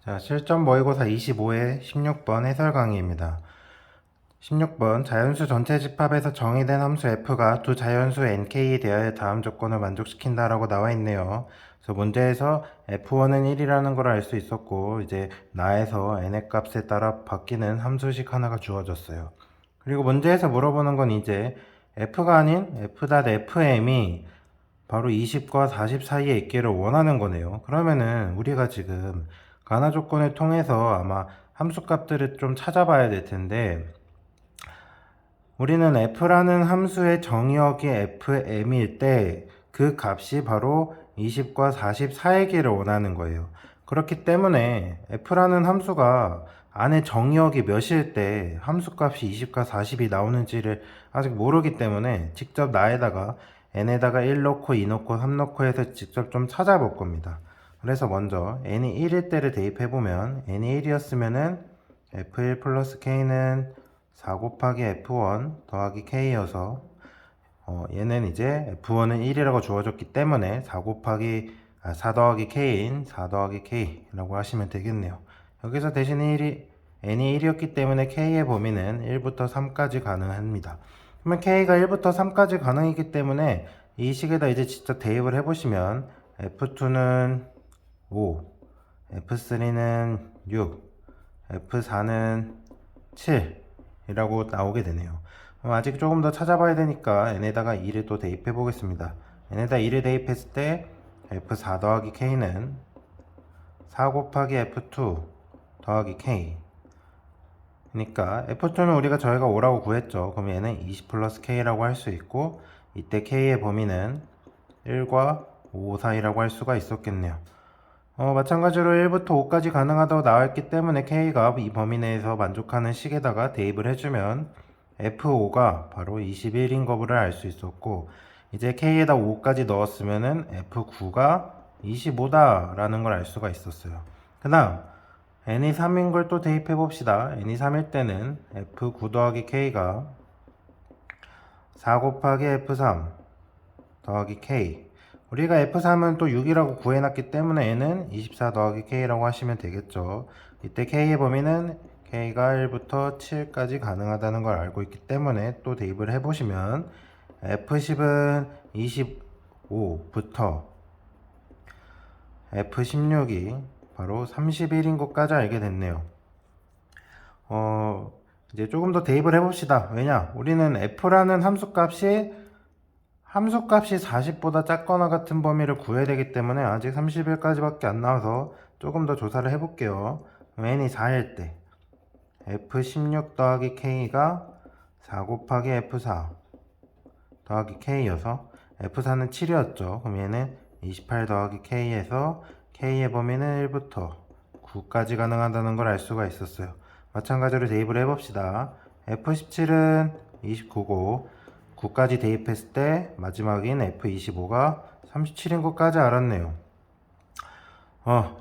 자, 실전 모의고사 25회 16번 해설 강의입니다. 16번 자연수 전체 집합에서 정의된 함수 f가 두 자연수 nk에 대하여 다음 조건을 만족시킨다라고 나와 있네요. 그래서 문제에서 f1은 1이라는 걸 알 수 있었고, 이제 나에서 n의 값에 따라 바뀌는 함수식 하나가 주어졌어요. 그리고 문제에서 물어보는 건 이제 f가 아닌 f.fm이 바로 20과 40 사이에 있기를 원하는 거네요. 그러면은 우리가 지금 가나 조건을 통해서 아마 함수값들을 좀 찾아봐야 될 텐데, 우리는 f라는 함수의 정의역이 fm일 때 그 값이 바로 20과 40 사이기를 원하는 거예요. 그렇기 때문에 f라는 함수가 안에 정의역이 몇일 때 함수값이 20과 40이 나오는지를 아직 모르기 때문에 직접 나에다가 n에다가 1 넣고 2 넣고 3 넣고 해서 직접 좀 찾아볼 겁니다. 그래서 먼저 n이 1일 때를 대입해보면 n이 1이었으면은 f1 플러스 k는 4 곱하기 f1 더하기 k여서 얘는 이제 f1은 1이라고 주어졌기 때문에 4 더하기 k인 4 더하기 k라고 하시면 되겠네요. 여기서 대신 n이 1이었기 때문에 k의 범위는 1부터 3까지 가능합니다. 그러면 k가 1부터 3까지 가능이기 때문에 이 식에다 이제 직접 대입을 해보시면 f2는 5, f3는 6, f4는 7 이라고 나오게 되네요. 아직 조금 더 찾아봐야 되니까 n에다가 2를 또 대입해 보겠습니다. n에다 2를 대입했을 때 f4 더하기 k는 4 곱하기 f2 더하기 k, 그러니까 f2는 우리가 저희가 5라고 구했죠. 그럼 얘는 20 플러스 k라고 할 수 있고, 이때 k의 범위는 1과 5 사이라고 할 수가 있었겠네요. 마찬가지로 1부터 5까지 가능하다고 나와있기 때문에 k가 이 범위 내에서 만족하는 식에다가 대입을 해주면 f5가 바로 21인 거를 알 수 있었고, 이제 k에다 5까지 넣었으면은 f9가 25다 라는 걸 알 수가 있었어요. 그 다음 n이 3인 걸 또 대입해 봅시다. n이 3일 때는 f9 더하기 k가 4 곱하기 f3 더하기 k, 우리가 f3은 또 6이라고 구해놨기 때문에 n은 24 더하기 k라고 하시면 되겠죠. 이때 k의 범위는 k가 1부터 7까지 가능하다는 걸 알고 있기 때문에 또 대입을 해보시면 f10은 25부터 f16이 바로 31인 것까지 알게 됐네요. 이제 조금 더 대입을 해봅시다. 왜냐? 우리는 f라는 함수값이 40보다 작거나 같은 범위를 구해야 되기 때문에 아직 31까지밖에 안 나와서 조금 더 조사를 해볼게요. n이 4일 때 f16 더하기 k가 4 곱하기 f4 더하기 k여서 f4는 7이었죠. 그럼 얘는 28 더하기 k에서 k의 범위는 1부터 9까지 가능하다는 걸 알 수가 있었어요. 마찬가지로 대입을 해봅시다. f17은 29고 9까지 대입했을 때 마지막인 f25가 37인 것까지 알았네요.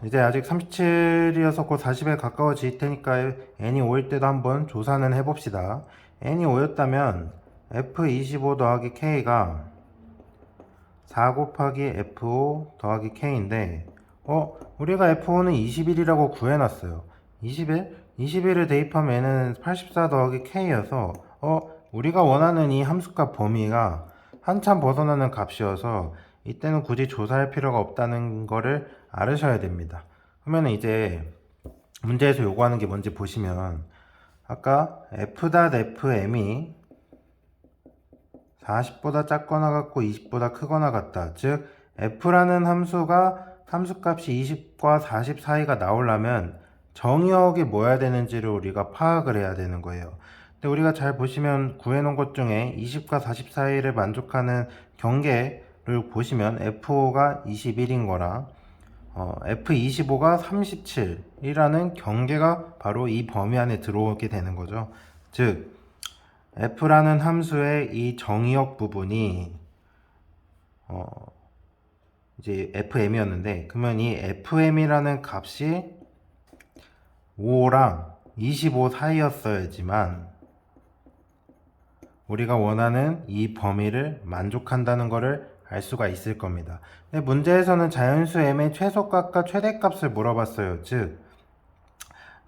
이제 아직 37이어서 곧 40에 가까워질 테니까 n이 5일 때도 한번 조사는 해봅시다. n이 5였다면 f25 더하기 k가 4 곱하기 f5 더하기 k인데, 우리가 f5는 21이라고 구해놨어요. 21? 21을 대입하면 얘는 84 더하기 k여서 우리가 원하는 이 함수값 범위가 한참 벗어나는 값이어서 이때는 굳이 조사할 필요가 없다는 거를 알으셔야 됩니다. 그러면 이제 문제에서 요구하는 게 뭔지 보시면, 아까 f.fm이 40보다 작거나 같고 20보다 크거나 같다. 즉 f라는 함수가 함수값이 20과 40 사이가 나오려면 정의역이 뭐야 되는지를 우리가 파악을 해야 되는 거예요. 근데 우리가 잘 보시면 구해놓은 것 중에 20과 40 사이를 만족하는 경계를 보시면 f5가 21인 거랑 f25가 37이라는 경계가 바로 이 범위 안에 들어오게 되는 거죠. 즉 f라는 함수의 이 정의역 부분이 이제 fm이었는데, 그러면 이 fm이라는 값이 5랑 25 사이였어야지만 우리가 원하는 이 범위를 만족한다는 것을 알 수가 있을 겁니다. 근데 문제에서는 자연수 m의 최소값과 최대값을 물어봤어요. 즉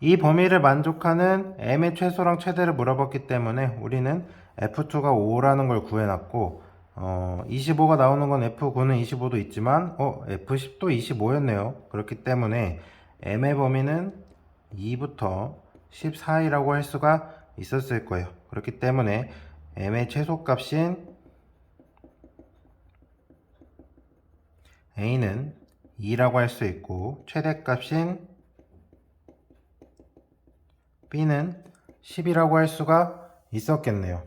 이 범위를 만족하는 m의 최소랑 최대를 물어봤기 때문에 우리는 f2가 5라는 걸 구해놨고 25가 나오는 건 f9는 25도 있지만 f10도 25였네요. 그렇기 때문에 m의 범위는 2부터 10 사이라고 할 수가 있었을 거예요. 그렇기 때문에 m의 최소값인 a는 2라고 할 수 있고 최대값인 b는 10이라고 할 수가 있었겠네요.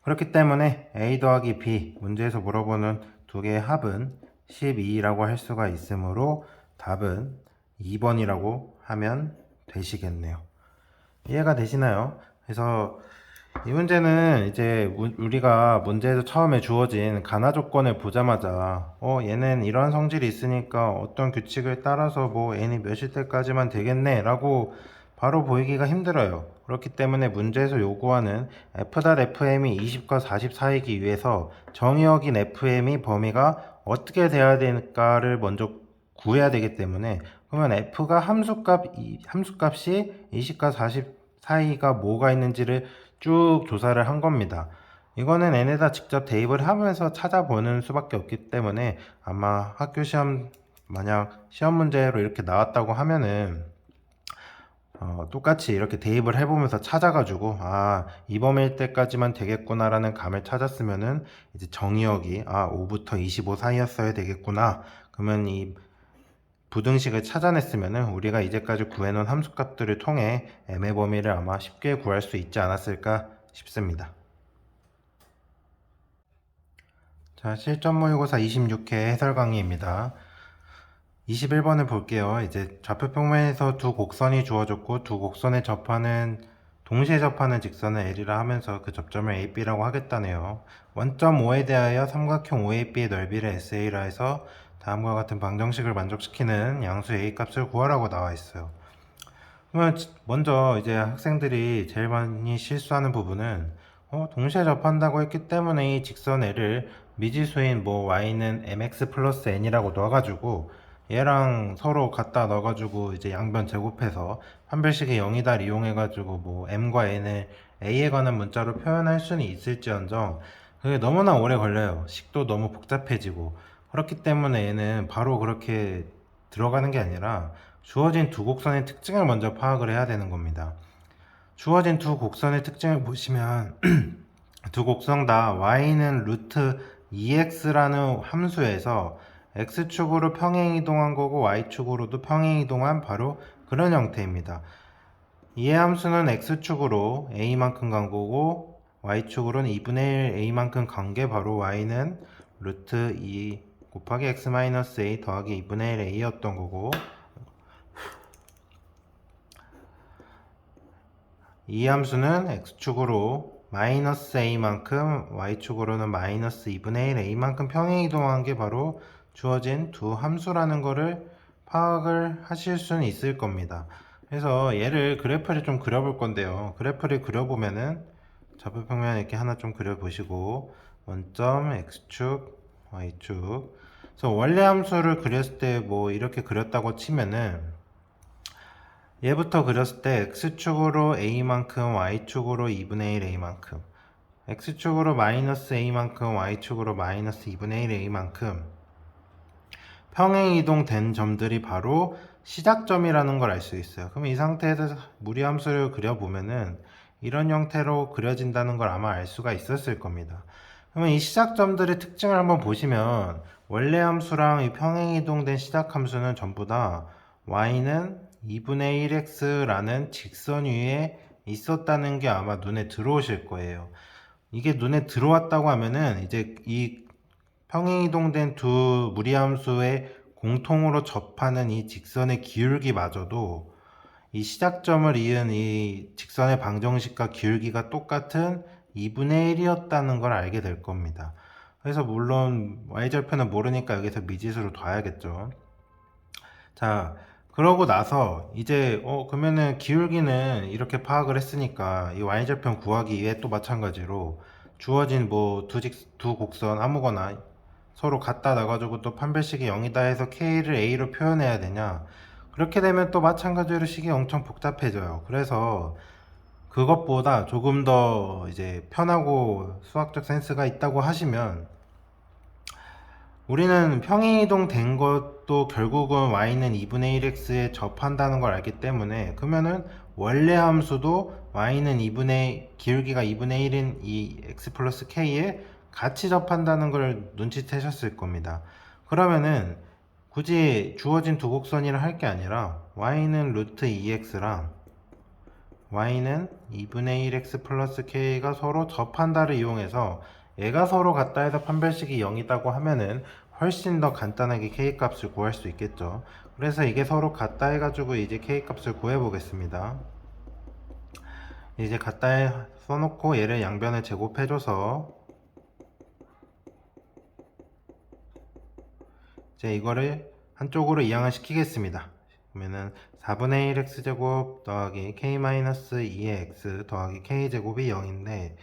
그렇기 때문에 a 더하기 b 문제에서 물어보는 두 개의 합은 12라고 할 수가 있으므로 답은 2번이라고 하면 되시겠네요. 이해가 되시나요? 그래서 이 문제는 이제 우리가 문제에서 처음에 주어진 가나 조건을 보자마자 얘는 이런 성질이 있으니까 어떤 규칙을 따라서 뭐 n이 몇일 때까지만 되겠네 라고 바로 보이기가 힘들어요. 그렇기 때문에 문제에서 요구하는 f.fm이 20과 40 사이기 위해서 정의역인 fm이 범위가 어떻게 돼야 될까를 먼저 구해야 되기 때문에 그러면 f가 함수값이 20과 40 사이가 뭐가 있는지를 쭉 조사를 한 겁니다. 이거는 n에다 직접 대입을 하면서 찾아보는 수밖에 없기 때문에 아마 학교 시험 만약 시험 문제로 이렇게 나왔다고 하면은 똑같이 이렇게 대입을 해보면서 찾아가지고 이 범위일 때까지만 되겠구나 라는 감을 찾았으면은 이제 정의역이 5부터 25 사이였어야 되겠구나, 그러면 이 부등식을 찾아냈으면은 우리가 이제까지 구해놓은 함수값들을 통해 m의 범위를 아마 쉽게 구할 수 있지 않았을까 싶습니다. 자, 실전 모의고사 26회 해설 강의입니다. 21번을 볼게요. 이제 좌표평면에서 두 곡선이 주어졌고 두 곡선에 동시에 접하는 직선을 L이라 하면서 그 접점을 AB라고 하겠다네요. 원점 O에 대하여 삼각형 OAB의 넓이를 SA라 해서 다음과 같은 방정식을 만족시키는 양수 A 값을 구하라고 나와 있어요. 그러면 먼저 이제 학생들이 제일 많이 실수하는 부분은 동시에 접한다고 했기 때문에 이 직선 L을 미지수인 y는 mx 플러스 n이라고 넣어가지고 얘랑 서로 갖다 넣어가지고 이제 양변 제곱해서 판별식의 0이다 이용해가지고 m과 n을 a에 관한 문자로 표현할 수는 있을지언정 그게 너무나 오래 걸려요. 식도 너무 복잡해지고. 그렇기 때문에 얘는 바로 그렇게 들어가는 게 아니라 주어진 두 곡선의 특징을 먼저 파악을 해야 되는 겁니다. 주어진 두 곡선의 특징을 보시면 두 곡선 다 y는 루트 2x라는 함수에서 x축으로 평행이동한 거고 y축으로도 평행이동한 바로 그런 형태입니다. 이의 함수는 x축으로 a만큼 간 거고 y축으로는 2분의 1 a만큼 간 게 바로 y는 루트 2 곱하기 x-a 더하기 2분의 1 a였던 거고, 이 함수는 x축으로 마이너스 a만큼 y축으로는 마이너스 2분의 1 a만큼 평행이동한 게 바로 주어진 두 함수라는 거를 파악을 하실 수는 있을 겁니다. 그래서 얘를 그래프를 좀 그려볼 건데요. 그래프를 그려보면은 좌표평면 이렇게 하나 좀 그려보시고 원점 x축 y축, 그래서 원래 함수를 그렸을 때 이렇게 그렸다고 치면은 얘부터 그렸을 때 x축으로 a만큼 y축으로 2분의 1 a만큼, x축으로 마이너스 a만큼 y축으로 마이너스 2분의 1 a만큼 평행이동된 점들이 바로 시작점이라는 걸 알 수 있어요. 그럼 이 상태에서 무리함수를 그려보면은 이런 형태로 그려진다는 걸 아마 알 수가 있었을 겁니다. 그러면 이 시작점들의 특징을 한번 보시면 원래 함수랑 이 평행이동된 시작함수는 전부 다 y는 2분의 1x라는 직선 위에 있었다는 게 아마 눈에 들어오실 거예요. 이게 눈에 들어왔다고 하면은 이제 이 평행이동된 두 무리함수의 공통으로 접하는 이 직선의 기울기마저도 이 시작점을 이은 이 직선의 방정식과 기울기가 똑같은 2분의 1이었다는 걸 알게 될 겁니다. 그래서 물론 y절편은 모르니까 여기서 미지수로 둬야겠죠. 자, 그러고 나서 이제 그러면은 기울기는 이렇게 파악을 했으니까 이 y절편 구하기 위해 또 마찬가지로 주어진 두 곡선 아무거나 서로 갖다 놔가지고 또 판별식이 0이다 해서 k를 a로 표현해야 되냐? 그렇게 되면 또 마찬가지로 식이 엄청 복잡해져요. 그래서 그것보다 조금 더 이제 편하고 수학적 센스가 있다고 하시면, 우리는 평행이동 된 것도 결국은 y는 2분의 1x에 접한다는 걸 알기 때문에, 그러면은 원래 함수도 y는 기울기가 2분의 1인 이 x 플러스 k에 같이 접한다는 걸 눈치채셨을 겁니다. 그러면은 굳이 주어진 두 곡선이라 할 게 아니라 y는 루트 2x랑 y는 2분의 1x 플러스 k가 서로 접한다를 이용해서, 얘가 서로 같다 해서 판별식이 0이다고 하면은 훨씬 더 간단하게 k 값을 구할 수 있겠죠. 그래서 이게 서로 같다 해가지고 이제 k 값을 구해 보겠습니다. 이제 같다에 써놓고 얘를 양변에 제곱해줘서 이제 이거를 한쪽으로 이항을 시키겠습니다. 그러면은 4분의 1x제곱 더하기 k-2의 x 더하기 k제곱이 0인데,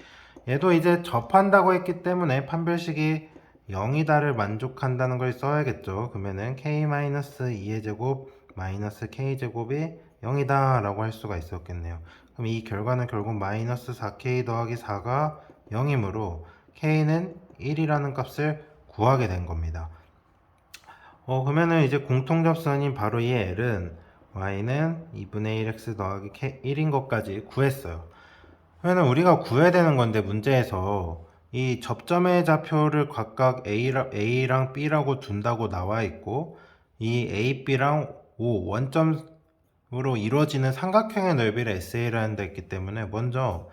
얘도 이제 접한다고 했기 때문에 판별식이 0이다를 만족한다는 걸 써야겠죠. 그러면은 k-2의 제곱 마이너스 k제곱이 0이다 라고 할 수가 있었겠네요. 그럼 이 결과는 결국 마이너스 4k 더하기 4가 0이므로 k는 1이라는 값을 구하게 된 겁니다. 그러면은 이제 공통접선인 바로 이 L은 y는 2분의 1x 더하기 1인 것까지 구했어요. 그러면 우리가 구해야 되는 건데, 문제에서 이 접점의 좌표를 각각 A랑 B라고 둔다고 나와 있고, 이 A, B랑 O 원점으로 이루어지는 삼각형의 넓이를 SA라는 데 있기 때문에 먼저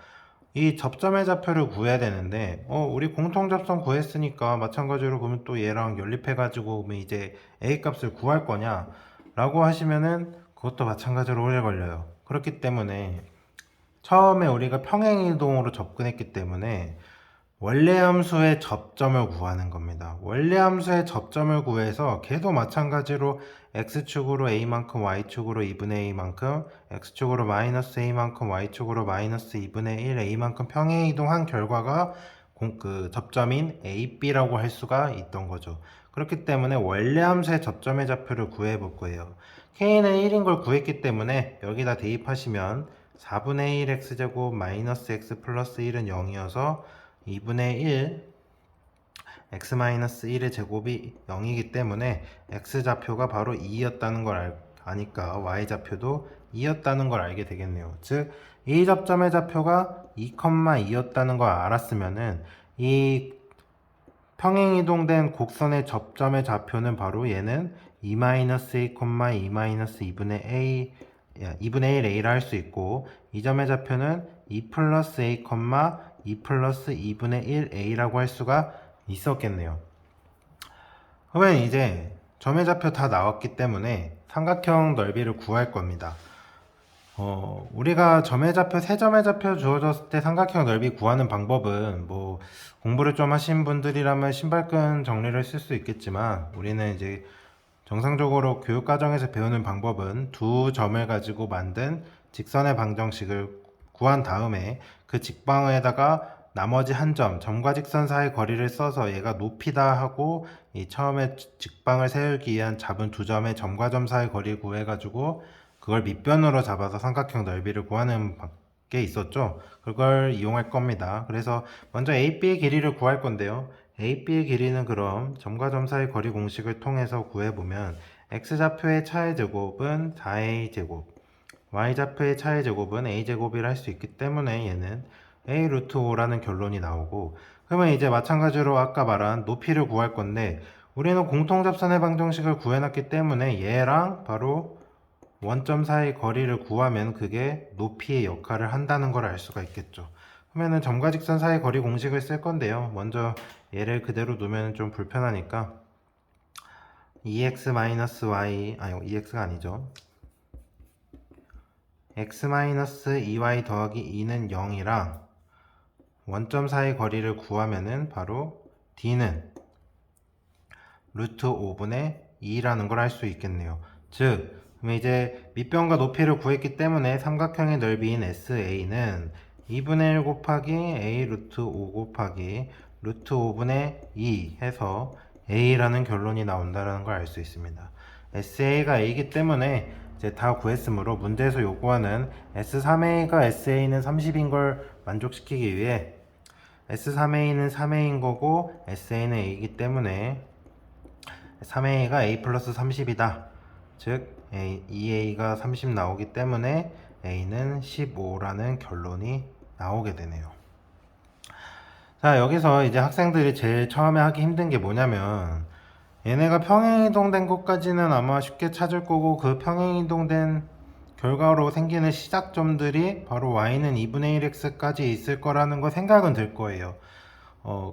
이 접점의 좌표를 구해야 되는데, 우리 공통접선 구했으니까 마찬가지로 그러면 또 얘랑 연립해가지고 그러면 이제 A 값을 구할 거냐 라고 하시면은 그것도 마찬가지로 오래 걸려요. 그렇기 때문에 처음에 우리가 평행이동으로 접근했기 때문에 원래 함수의 접점을 구하는 겁니다. 원래 함수의 접점을 구해서 걔도 마찬가지로 x축으로 a만큼 y축으로 2분의 a만큼 x축으로 마이너스 a만큼 y축으로 마이너스 2분의 1 a만큼 평행이동한 결과가 그 접점인 a, b라고 할 수가 있던 거죠. 그렇기 때문에 원래 함수의 접점의 좌표를 구해 볼 거예요. k는 1인 걸 구했기 때문에 여기다 대입하시면 4분의 1x제곱 마이너스 x 플러스 1은 0이어서 2분의 1 x-1의 제곱이 0이기 때문에 x좌표가 바로 2였다는 걸 아니까 y좌표도 2였다는 걸 알게 되겠네요. 즉, 이 접점의 좌표가 2,2였다는 걸 알았으면은 이 평행이동된 곡선의 접점의 좌표는 바로 얘는 2-a, 2분의 1a라 할 수 있고, 이 점의 좌표는 2 플러스 a, 2 플러스 2분의 1a라고 할 수가 있었겠네요. 그러면 이제 점의 좌표 다 나왔기 때문에 삼각형 넓이를 구할 겁니다. 우리가 점의 좌표, 세 점의 좌표 주어졌을 때 삼각형 넓이 구하는 방법은, 뭐 공부를 좀 하신 분들이라면 신발끈 정리를 쓸 수 있겠지만, 우리는 이제 정상적으로 교육과정에서 배우는 방법은 두 점을 가지고 만든 직선의 방정식을 구한 다음에 그 직방에다가 나머지 한 점, 점과 직선 사이 거리를 써서 얘가 높이다 하고, 이 처음에 직방을 세우기 위한 잡은 두 점의 점과 점 사이 거리를 구해가지고 그걸 밑변으로 잡아서 삼각형 넓이를 구하는 게 있었죠. 그걸 이용할 겁니다. 그래서 먼저 AB의 길이를 구할 건데요. AB의 길이는 그럼 점과 점 사이 거리 공식을 통해서 구해보면, x좌표의 차의 제곱은 4a제곱, y좌표의 차의 제곱은 a제곱이라 할 수 있기 때문에 얘는 a 루트 5라는 결론이 나오고, 그러면 이제 마찬가지로 아까 말한 높이를 구할 건데, 우리는 공통접선의 방정식을 구해놨기 때문에 얘랑 바로 원점 사이 거리를 구하면 그게 높이의 역할을 한다는 걸 알 수가 있겠죠. 그러면은 점과 직선 사이 거리 공식을 쓸 건데요. 먼저 얘를 그대로 두면 좀 불편하니까 2x-y, 아니 2x가 아니죠. x-2y 더하기 2는 0이랑 원점 사이 거리를 구하면은 바로 d는 루트 5분의 2라는 걸 알 수 있겠네요. 즉, 그럼 이제 밑변과 높이를 구했기 때문에 삼각형의 넓이인 SA는 2분의 1 곱하기 A 루트 5 곱하기 루트 5분의 2 해서 A라는 결론이 나온다는 걸 알 수 있습니다. SA가 A이기 때문에 이제 다 구했으므로 문제에서 요구하는 S3A가 SA는 30인 걸 만족시키기 위해 S3A는 3A인 거고 SA는 A이기 때문에 3A가 A 플러스 30이다. 즉 2A가 30 나오기 때문에 A는 15라는 결론이 나오게 되네요. 자, 여기서 이제 학생들이 제일 처음에 하기 힘든 게 뭐냐면 얘네가 평행이동된 것까지는 아마 쉽게 찾을 거고, 그 평행이동된 결과로 생기는 시작점들이 바로 y는 2분의 1x까지 있을 거라는 거 생각은 들 거예요.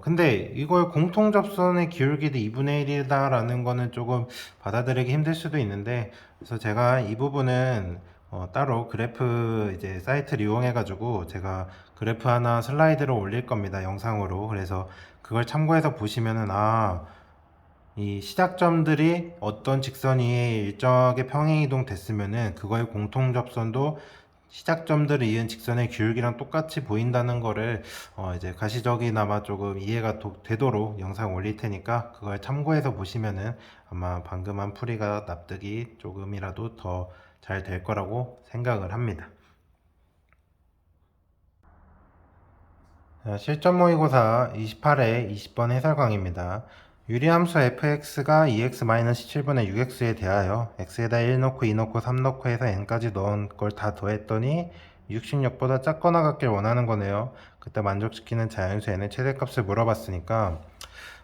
근데 이걸 공통접선의 기울기도 2분의 1이다 라는 거는 조금 받아들이기 힘들 수도 있는데, 그래서 제가 이 부분은 따로 그래프 이제 사이트를 이용해 가지고 제가 그래프 하나 슬라이드로 올릴 겁니다, 영상으로. 그래서 그걸 참고해서 보시면은 이 시작점들이 어떤 직선이 일정하게 평행이동 됐으면은 그거의 공통접선도 시작점들을 이은 직선의 기울기랑 똑같이 보인다는 거를 이제 가시적이나마 조금 이해가 되도록 영상 올릴 테니까 그걸 참고해서 보시면은 아마 방금 한 풀이가 납득이 조금이라도 더 잘 될 거라고 생각을 합니다. 자, 실전 모의고사 28회 20번 해설강입니다. 유리함수 fx가 2x-7분의 6x에 대하여 x에다 1 넣고 2 넣고 3 넣고 해서 n까지 넣은 걸 다 더했더니 66보다 작거나 같길 원하는 거네요. 그때 만족시키는 자연수 n의 최대값을 물어봤으니까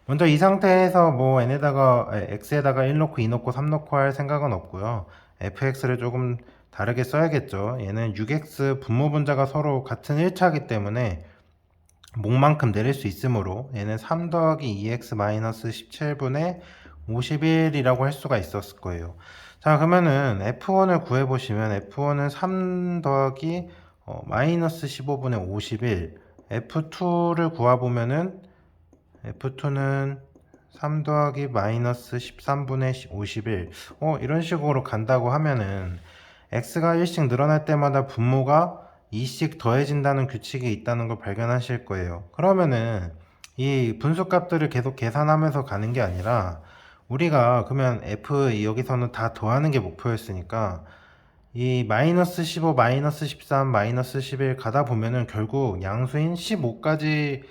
먼저 이 상태에서 뭐 x에다가 1 넣고 2 넣고 3 넣고 할 생각은 없고요. fx를 조금 다르게 써야겠죠. 얘는 6x 분모분자가 서로 같은 1차이기 때문에 목만큼 내릴 수 있으므로 얘는 3 더하기 2x-17분의 51이라고 할 수가 있었을 거예요. 자, 그러면은 F1을 구해보시면 F1은 3 더하기 마이너스 15분의 51, F2를 구해보면은 F2는 3 더하기 마이너스 13분의 51. 이런 식으로 간다고 하면은 x가 1씩 늘어날 때마다 분모가 2씩 더해진다는 규칙이 있다는 걸 발견하실 거예요. 그러면은 이 분수값들을 계속 계산하면서 가는 게 아니라 우리가 그러면 f 여기서는 다 더하는 게 목표였으니까 이 마이너스 15, 마이너스 13, 마이너스 11 가다 보면은 결국 양수인 15까지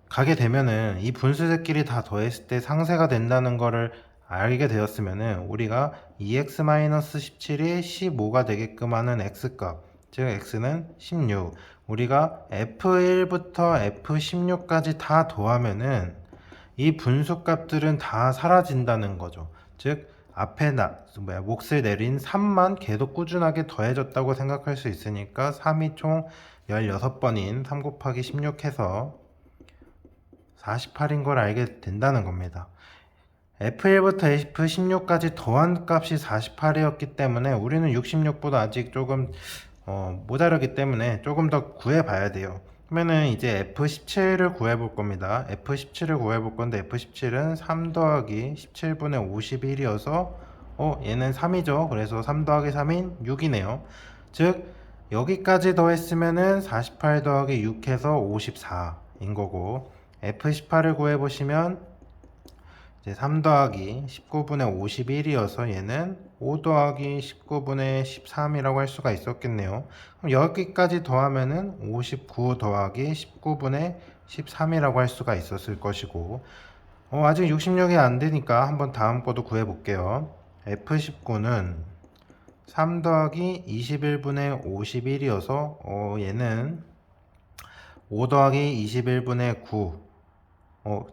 가게 되면은 이 분수들끼리 다 더했을 때 상쇄가 된다는 거를 알게 되었으면은 우리가 2x-17이 15가 되게끔 하는 x값, 즉 x는 16, 우리가 f1부터 f16까지 다 더하면은 이 분수값들은 다 사라진다는 거죠. 즉 앞에 몫을 내린 3만 계속 꾸준하게 더해졌다고 생각할 수 있으니까 3이 총 16번인 3 곱하기 16 해서 48인 걸 알게 된다는 겁니다. F1부터 F16까지 더한 값이 48이었기 때문에 우리는 66보다 아직 조금 모자르기 때문에 조금 더 구해봐야 돼요. 그러면은 이제 F17을 구해볼 겁니다. F17을 구해볼 건데 F17은 3 더하기 17분의 51이어서 얘는 3이죠. 그래서 3 더하기 3인 6이네요. 즉 여기까지 더했으면은 48 더하기 6 해서 54인 거고, F18을 구해보시면 이제 3 더하기 19분의 51이어서 얘는 5 더하기 19분의 13이라고 할 수가 있었겠네요. 그럼 여기까지 더하면은 59 더하기 19분의 13이라고 할 수가 있었을 것이고, 아직 66이 안 되니까 한번 다음 거도 구해볼게요. F19는 3 더하기 21분의 51이어서 얘는 5 더하기 21분의 9,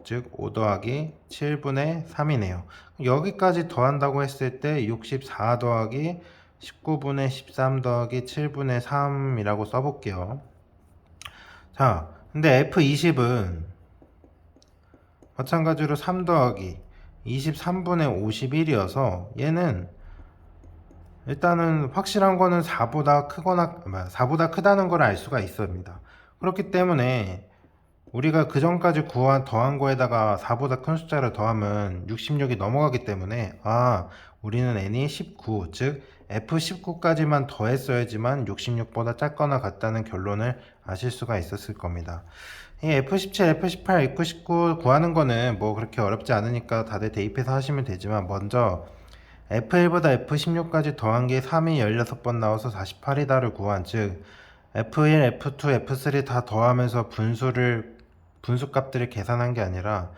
즉 5 더하기 7분의 3이네요. 여기까지 더한다고 했을 때 64 더하기 19분의 13 더하기 7분의 3이라고 써볼게요. 자, 근데 F20은 마찬가지로 3 더하기 23분의 51이어서 얘는 일단은 확실한 거는 4보다 크다는 걸 알 수가 있습니다. 그렇기 때문에 우리가 그 전까지 더한 거에다가 4보다 큰 숫자를 더하면 66이 넘어가기 때문에 우리는 n이 19, 즉 F19까지만 더했어야지만 66보다 작거나 같다는 결론을 아실 수가 있었을 겁니다. 이 F17, F18, F19 구하는 거는 뭐 그렇게 어렵지 않으니까 다들 대입해서 하시면 되지만 먼저 F1보다 F16까지 더한 게 3이 16번 나와서 48이다를 구한, 즉 F1, F2, F3 다 더하면서 분수값들을 계산한 게 아니라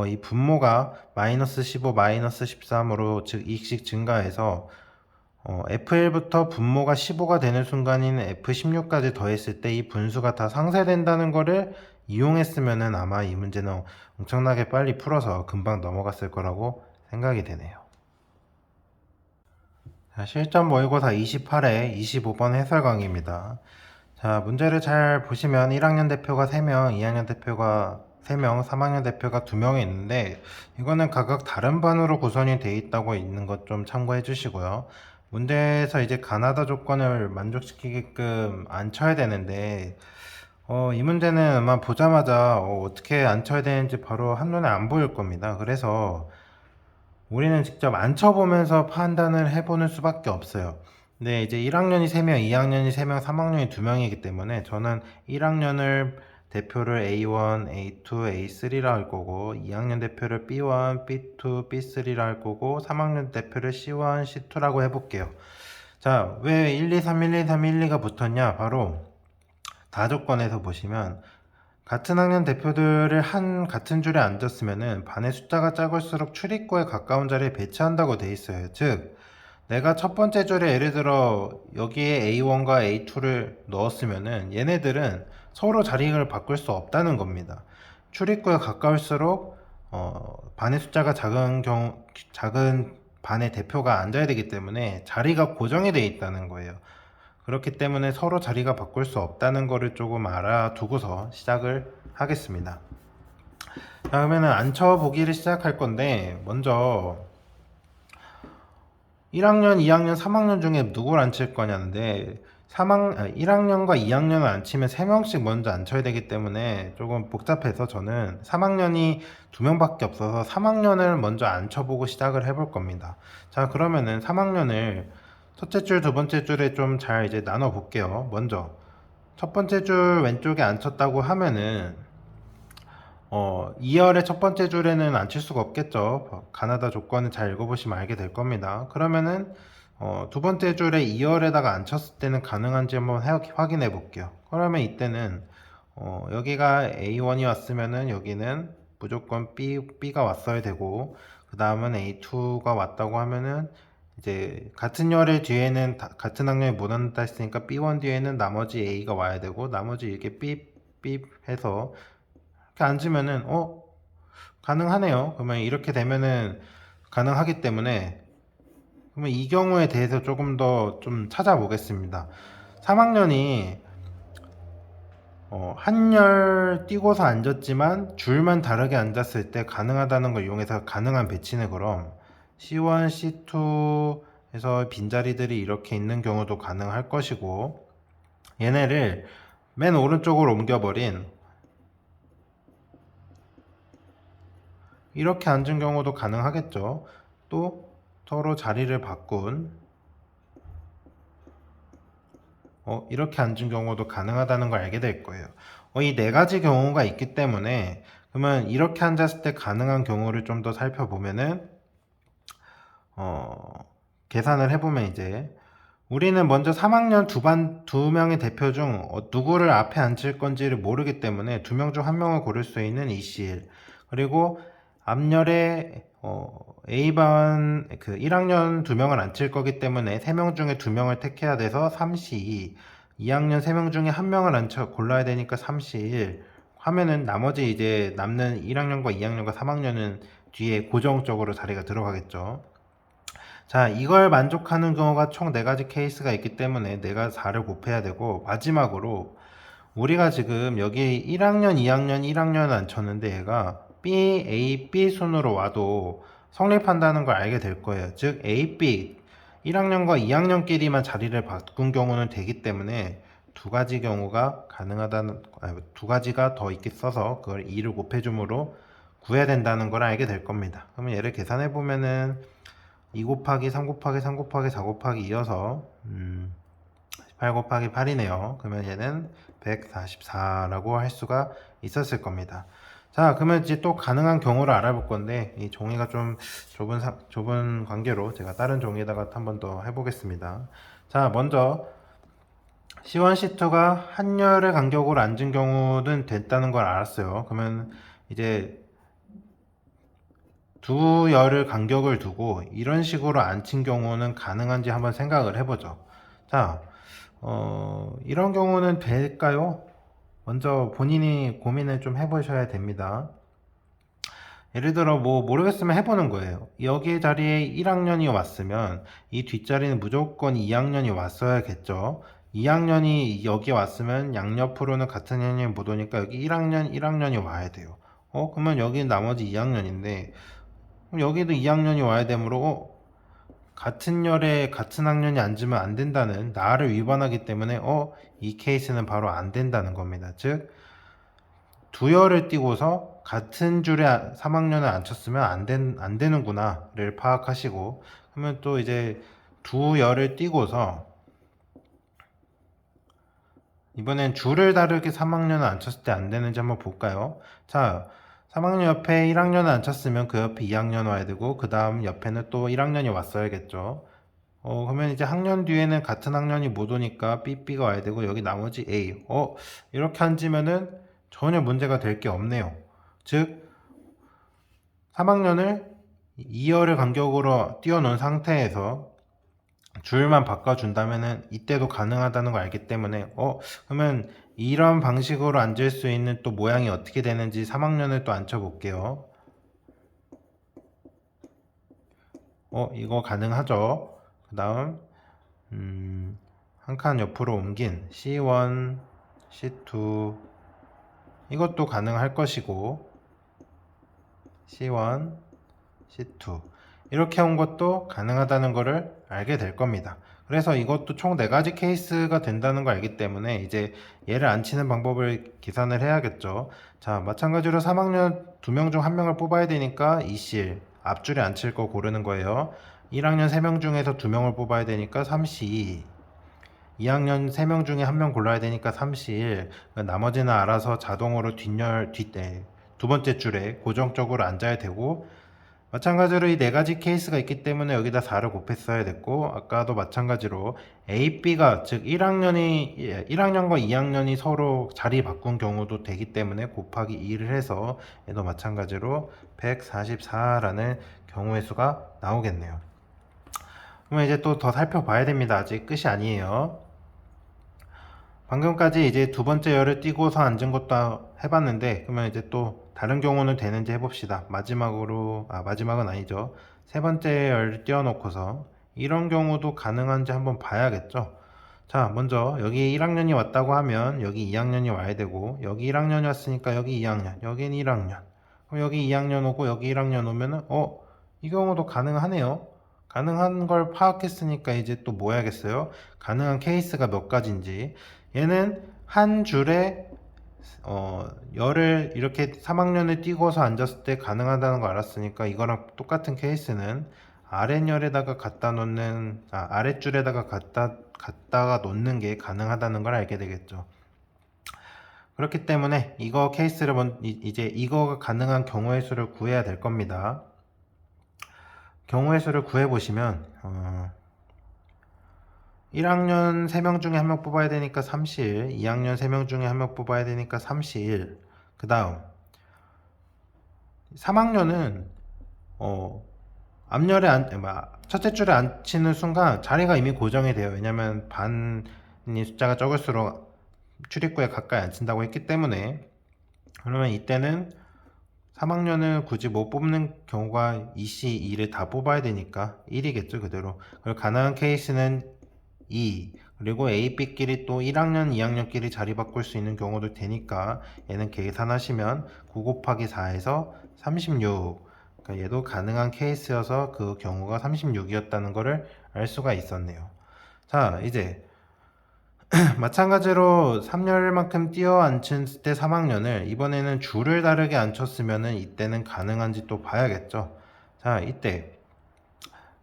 이 분모가 마이너스 15, 마이너스 13으로 즉 이익씩 증가해서 F1부터 분모가 15가 되는 순간인 F16까지 더했을 때 이 분수가 다 상쇄된다는 거를 이용했으면은 아마 이 문제는 엄청나게 빨리 풀어서 금방 넘어갔을 거라고 생각이 되네요. 자, 실전 모의고사 28회 25번 해설 강의입니다. 자, 문제를 잘 보시면 1학년 대표가 3명, 2학년 대표가 3명, 3학년 대표가 2명이 있는데 이거는 각각 다른 반으로 구성이 되어 있다고 있는 것 좀 참고해 주시고요. 문제에서 이제 가나다 조건을 만족시키게끔 안 쳐야 되는데 이 문제는 아마 보자마자 어떻게 안 쳐야 되는지 바로 한눈에 안 보일 겁니다. 그래서 우리는 직접 앉혀보면서 판단을 해보는 수밖에 없어요. 근데 이제 1학년이 3명, 2학년이 3명, 3학년이 2명이기 때문에 저는 1학년을 대표를 A1, A2, A3라 할 거고 2학년 대표를 B1, B2, B3라 할 거고 3학년 대표를 C1, C2라고 해볼게요. 자, 왜 1, 2, 3, 1, 2, 3, 1, 2가 붙었냐? 바로 다조건에서 보시면 같은 학년 대표들을 같은 줄에 앉았으면은 반의 숫자가 작을수록 출입구에 가까운 자리에 배치한다고 돼 있어요. 즉, 내가 첫 번째 줄에 예를 들어 여기에 A1과 A2를 넣었으면은 얘네들은 서로 자리를 바꿀 수 없다는 겁니다. 출입구에 가까울수록 반의 숫자가 작은 반의 대표가 앉아야 되기 때문에 자리가 고정이 돼 있다는 거예요. 그렇기 때문에 서로 자리가 바꿀 수 없다는 거를 조금 알아두고서 시작을 하겠습니다. 자, 그러면은 앉혀보기를 시작할 건데 먼저 1학년, 2학년, 3학년 중에 누굴 앉힐 거냐는데 1학년과 2학년을 앉히면 3명씩 먼저 앉혀야 되기 때문에 조금 복잡해서 저는 3학년이 2명밖에 없어서 3학년을 먼저 앉혀보고 시작을 해볼 겁니다. 자, 그러면은 3학년을 첫째 줄, 두 번째 줄에 좀 잘 이제 나눠 볼게요. 먼저 첫 번째 줄 왼쪽에 앉혔다고 하면은 2열의 첫 번째 줄에는 앉힐 수가 없겠죠. 가나다 조건을 잘 읽어보시면 알게 될 겁니다. 그러면은 두 번째 줄에 2열에다가 앉혔을 때는 가능한지 한번 확인해 볼게요. 그러면 이때는 여기가 A1이 왔으면은 여기는 무조건 B가 왔어야 되고 그 다음은 A2가 왔다고 하면은 이제 같은 열의 뒤에는 같은 학년이 못 앉다 했으니까 B1 뒤에는 나머지 A가 와야 되고 나머지 이렇게 B 해서 이렇게 앉으면은 가능하네요. 그러면 이렇게 되면은 가능하기 때문에 그러면 이 경우에 대해서 조금 더 좀 찾아보겠습니다. 3학년이 한 열 띄고서 앉았지만 줄만 다르게 앉았을 때 가능하다는 걸 이용해서 가능한 배치는 그럼 C1, C2에서 빈자리들이 이렇게 있는 경우도 가능할 것이고 얘네를 맨 오른쪽으로 옮겨버린 이렇게 앉은 경우도 가능하겠죠. 또 서로 자리를 바꾼 이렇게 앉은 경우도 가능하다는 걸 알게 될 거예요. 이 네 가지 경우가 있기 때문에 그러면 이렇게 앉았을 때 가능한 경우를 좀 더 살펴보면은 계산을 해보면 이제 우리는 먼저 3학년 두 명의 대표 중 누구를 앞에 앉힐 건지를 모르기 때문에 2명 중 1명을 고를 수 있는 EC1 그리고 앞열에 A반 1학년 2명을 앉힐 거기 때문에 3명 중에 2명을 택해야 돼서 3C2 2학년 3명 중에 1명을 골라야 되니까 3C1 하면은 나머지 이제 남는 1학년과 2학년과 3학년은 뒤에 고정적으로 자리가 들어가겠죠. 자, 이걸 만족하는 경우가 총 4가지 케이스가 있기 때문에 내가 4를 곱해야 되고 마지막으로 우리가 지금 여기 1학년, 2학년, 1학년 앉혔는데 얘가 B, A, B 순으로 와도 성립한다는 걸 알게 될 거예요. 즉 A, B 1학년과 2학년끼리만 자리를 바꾼 경우는 되기 때문에 두 가지 경우가 두 가지가 더 있어서 그걸 2를 곱해줌으로 구해야 된다는 걸 알게 될 겁니다. 그러면 얘를 계산해 보면은 2 곱하기 3 곱하기 3 곱하기 4 곱하기 2여서 18 곱하기 8이네요. 그러면 얘는 144라고 할 수가 있었을 겁니다. 자, 그러면 이제 또 가능한 경우를 알아볼 건데, 이 종이가 좀 좁은 관계로 제가 다른 종이에다가 한 번 더 해보겠습니다. 자, 먼저 C1, C2가 한 열의 간격으로 앉은 경우는 됐다는 걸 알았어요. 그러면 이제 두 열의 간격을 두고 이런 식으로 앉힌 경우는 가능한지 한번 생각을 해보죠. 자, 이런 경우는 될까요? 먼저 본인이 고민을 좀 해보셔야 됩니다. 예를 들어 뭐 모르겠으면 해보는 거예요. 여기 자리에 1학년이 왔으면 이 뒷자리는 무조건 2학년이 왔어야겠죠. 2학년이 여기 왔으면 양옆으로는 같은 학년이 못 오니까 여기 1학년이 와야 돼요. 그러면 여기 나머지 2학년인데 그럼 여기도 2학년이 와야 되므로 같은 열에 같은 학년이 앉으면 안 된다는 나를 위반하기 때문에 이 케이스는 바로 안 된다는 겁니다. 즉 두 열을 띄고서 같은 줄에 3학년을 앉혔으면 안 되는구나를 파악하시고, 그러면 또 이제 두 열을 띄고서 이번엔 줄을 다르게 3학년을 앉혔을 때 안 되는지 한번 볼까요? 자, 3학년 옆에 1학년을 앉혔으면 그 옆에 2학년 와야 되고 그 다음 옆에는 또 1학년이 왔어야겠죠. 그러면 이제 학년 뒤에는 같은 학년이 못 오니까 B가 와야 되고 여기 나머지 A. 이렇게 앉으면은 전혀 문제가 될 게 없네요. 즉 3학년을 2열의 간격으로 띄워놓은 상태에서 줄만 바꿔준다면은 이때도 가능하다는 걸 알기 때문에 그러면 이런 방식으로 앉을 수 있는 또 모양이 어떻게 되는지 3학년을 또 앉혀볼게요. 이거 가능하죠. 그 다음 한 칸 옆으로 옮긴 C1, C2 이것도 가능할 것이고 C1, C2 이렇게 한 것도 가능하다는 것을 알게 될 겁니다. 그래서 이것도 총 4가지 케이스가 된다는 걸 알기 때문에 이제 얘를 앉히는 방법을 계산을 해야겠죠. 자, 마찬가지로 3학년 2명 중 1명을 뽑아야 되니까 이실 앞줄에 앉힐 거 고르는 거예요. 1학년 3명 중에서 2명을 뽑아야 되니까 3시 2학년 3명 중에 1명 골라야 되니까 3실 나머지는 알아서 자동으로 두 번째 줄에 고정적으로 앉아야 되고, 마찬가지로 이 4가지 케이스가 있기 때문에 여기다 4를 곱했어야 됐고, 아까도 마찬가지로 A, B가 즉 1학년과 2학년이 서로 자리 바꾼 경우도 되기 때문에 곱하기 2를 해서 얘도 마찬가지로 144라는 경우의 수가 나오겠네요. 그러면 이제 또 더 살펴봐야 됩니다. 아직 끝이 아니에요. 방금까지 이제 두 번째 열을 띄고서 앉은 것도 해봤는데, 그러면 이제 또 다른 경우는 되는지 해봅시다. 마지막은 아니죠. 세 번째 열을 띄워놓고서 이런 경우도 가능한지 한번 봐야겠죠. 자, 먼저 여기 1학년이 왔다고 하면 여기 2학년이 와야 되고, 여기 1학년이 왔으니까 여기 2학년, 여기는 1학년. 그럼 여기 2학년 오고 여기 1학년 오면은 이 경우도 가능하네요. 가능한 걸 파악했으니까 이제 또 뭐 해야겠어요? 가능한 케이스가 몇 가지인지. 얘는 한 줄에 열을 이렇게 3학년을 띄고서 앉았을 때 가능하다는 거 알았으니까 이거랑 똑같은 케이스는 아랫열에다가 갖다 놓는 아랫줄에다가 갖다가 놓는 게 가능하다는 걸 알게 되겠죠. 그렇기 때문에 이거 케이스를 이제 이거가 가능한 경우의 수를 구해야 될 겁니다. 경우의 수를 구해 보시면 1학년 3명 중에 1명 뽑아야 되니까 3실, 2학년 3명 중에 1명 뽑아야 되니까 3실. 그 다음 3학년은 첫째 줄에 앉히는 순간 자리가 이미 고정이 돼요. 왜냐면 반이 숫자가 적을수록 출입구에 가까이 앉힌다고 했기 때문에. 그러면 이때는 3학년을 굳이 못 뽑는 경우가 2C, 2를 다 뽑아야 되니까 1이겠죠, 그대로. 그리고 가능한 케이스는 2, 그리고 A, B끼리 또 1학년, 2학년끼리 자리 바꿀 수 있는 경우도 되니까 얘는 계산하시면 9 곱하기 4에서 36. 그러니까 얘도 가능한 케이스여서 그 경우가 36이었다는 것을 알 수가 있었네요. 자, 이제 마찬가지로 3열만큼 띄어 앉힌 때 3학년을 이번에는 줄을 다르게 앉혔으면 이때는 가능한지 또 봐야겠죠. 자, 이때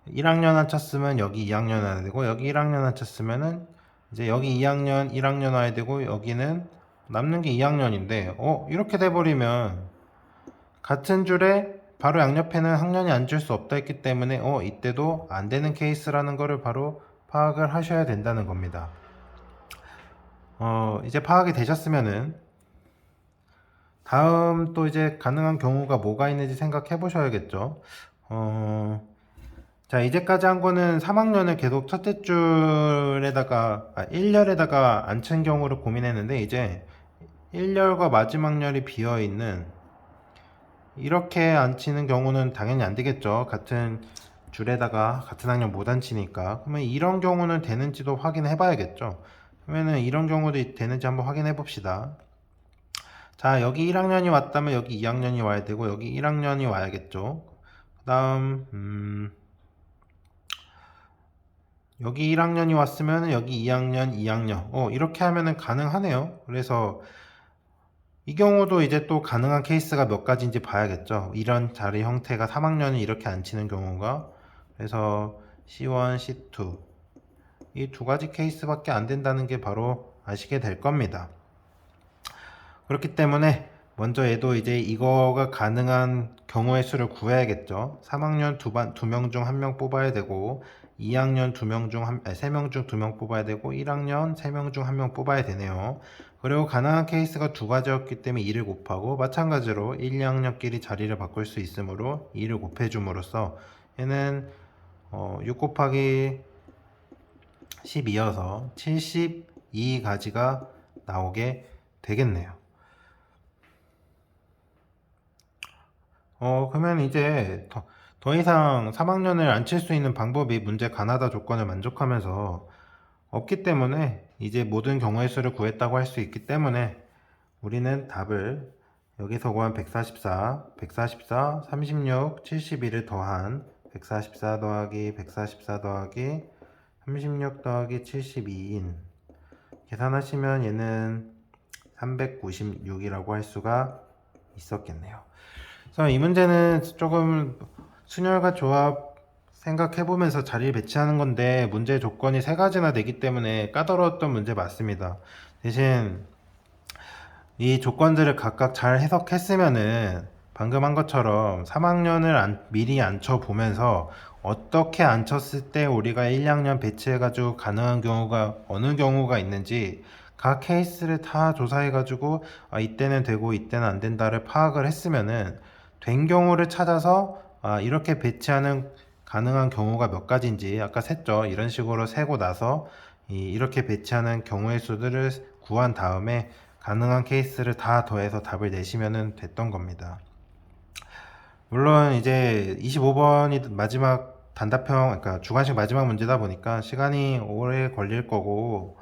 1학년 앉혔으면 여기 2학년 와야 되고, 여기 1학년 앉혔으면은 이제 여기 2학년, 1학년 와야 되고, 여기는 남는 게 2학년인데 이렇게 돼버리면 같은 줄에 바로 양옆에는 학년이 앉을 수 없다 했기 때문에 이때도 안 되는 케이스라는 거를 바로 파악을 하셔야 된다는 겁니다. 이제 파악이 되셨으면은 다음 또 이제 가능한 경우가 뭐가 있는지 생각해 보셔야겠죠. 자, 이제까지 한 거는 3학년을 계속 첫째 줄에다가 1열에다가 앉힌 경우를 고민했는데, 이제 1열과 마지막 열이 비어 있는 이렇게 앉히는 경우는 당연히 안 되겠죠. 같은 줄에다가 같은 학년 못 앉히니까. 그러면 이런 경우는 되는지도 확인해 봐야겠죠. 그러면은 이런 경우도 되는지 한번 확인해 봅시다. 자, 여기 1학년이 왔다면 여기 2학년이 와야 되고 여기 1학년이 와야겠죠. 그 다음 여기 1학년이 왔으면 여기 2학년, 2학년 이렇게 하면은 가능하네요. 그래서 이 경우도 이제 또 가능한 케이스가 몇 가지인지 봐야겠죠. 이런 자리 형태가 3학년이 이렇게 앉히는 경우가, 그래서 C1, C2 이 두 가지 케이스밖에 안 된다는 게 바로 아시게 될 겁니다. 그렇기 때문에 먼저 얘도 이제 이거가 가능한 경우의 수를 구해야겠죠. 3학년 두 명 중 한 명 뽑아야 되고 2학년 3명 중 2명 뽑아야 되고 1학년 3명 중 1명 뽑아야 되네요. 그리고 가능한 케이스가 두 가지였기 때문에 2를 곱하고, 마찬가지로 1, 2학년끼리 자리를 바꿀 수 있으므로 2를 곱해줌으로써 얘는 6 곱하기 12여서 72가지가 나오게 되겠네요. 그러면 이제 더 이상 3학년을 앉힐 수 있는 방법이 문제 가나다 조건을 만족하면서 없기 때문에 이제 모든 경우의 수를 구했다고 할 수 있기 때문에 우리는 답을 여기서 구한 144, 36, 71을 더한 144 더하기 144 더하기 36 더하기 72인 계산하시면 얘는 396이라고 할 수가 있었겠네요. 그래서 이 문제는 조금 순열과 조합 생각해보면서 자리를 배치하는 건데, 문제 조건이 세 가지나 되기 때문에 까다로웠던 문제 맞습니다. 대신 이 조건들을 각각 잘 해석했으면은 방금 한 것처럼 3학년을 미리 앉혀보면서 어떻게 앉혔을 때 우리가 1, 2학년 배치해가지고 가능한 경우가 어느 경우가 있는지 각 케이스를 다 조사해가지고 이때는 되고 이때는 안 된다를 파악을 했으면은 된 경우를 찾아서 이렇게 배치하는 가능한 경우가 몇 가지인지 아까 셌죠. 이런 식으로 세고 나서 이렇게 배치하는 경우의 수들을 구한 다음에 가능한 케이스를 다 더해서 답을 내시면 됐던 겁니다. 물론 이제 25번이 마지막 단답형, 그러니까 주관식 마지막 문제다 보니까 시간이 오래 걸릴 거고,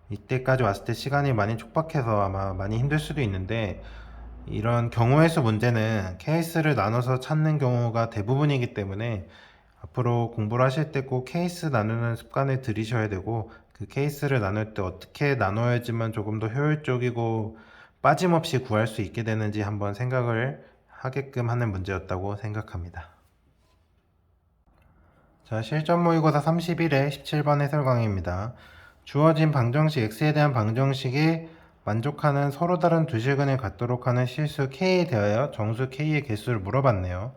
이때까지 왔을 때 시간이 많이 촉박해서 아마 많이 힘들 수도 있는데, 이런 경우의 수 문제는 케이스를 나눠서 찾는 경우가 대부분이기 때문에 앞으로 공부를 하실 때 꼭 케이스 나누는 습관을 들이셔야 되고, 그 케이스를 나눌 때 어떻게 나눠야지만 조금 더 효율적이고 빠짐없이 구할 수 있게 되는지 한번 생각을 하게끔 하는 문제였다고 생각합니다. 자, 실전 모의고사 31회 17번 해설 강의입니다. 주어진 방정식 x에 대한 방정식이 만족하는 서로 다른 두 실근을 갖도록 하는 실수 k에 대하여 정수 k의 개수를 물어봤네요.